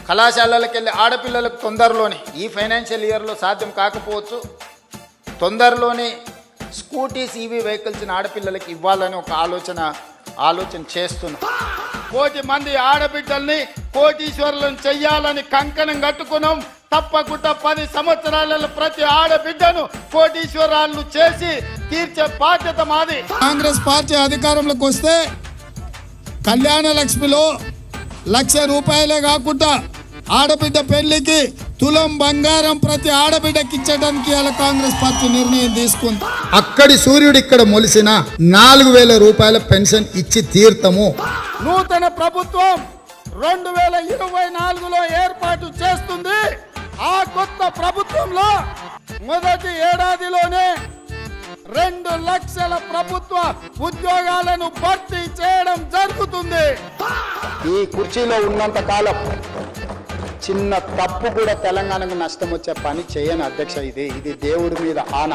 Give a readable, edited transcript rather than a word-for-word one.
కళాశాలలకు వెళ్ళి ఆడపిల్లలకు తొందరలోనే, ఈ ఫైనాన్షియల్ ఇయర్లో సాధ్యం కాకపోవచ్చు, తొందరలోనే స్కూటీస్ ఈవీ వెహికల్స్ ఆడపిల్లలకి ఇవ్వాలని ఒక ఆలోచన చేస్తున్నాం. 1,000,000 మంది ఆడబిడ్డల్ని కోటీశ్వరులను చెయ్యాలని కంకణం కట్టుకున్నాం. తప్పకుండా 10 సంవత్సరాలలో ప్రతి ఆడబిడ్డను కోటీశ్వరాలను చేసి తీర్చే బాధ్యత మాది. కాంగ్రెస్ పార్టీ అధికారంలోకి వస్తే కళ్యాణ లక్ష్మిలో ₹1,00,000 కాకుండా ఆడబిడ్డ పెళ్లికి తులం బంగారం ప్రతి ఆడబిడ్డకి ఇచ్చడానికి ఇలా కాంగ్రెస్ పార్టీ నిర్ణయం తీసుకుంది. అక్కడి సూర్యుడు ఇక్కడ మొలిసిన ₹4,000 పెన్షన్ ఇచ్చి తీర్తము. నూతన ప్రభుత్వం 2024లో ఏర్పాటు చేస్తుంది. ఆ కొత్త ప్రభుత్వంలో మొదటి ఏడాదిలోనే 2 లక్షల ప్రభుత్వ ఉద్యోగాలను భర్తీ చేయడం జరుగుతుంది. ఈ కుర్చీలో ఉన్నంత కాలం చిన్న తప్పు కూడా తెలంగాణకు నష్టం వచ్చే పని చేయను అధ్యక్ష. ఇది దేవుడి మీద ఆన.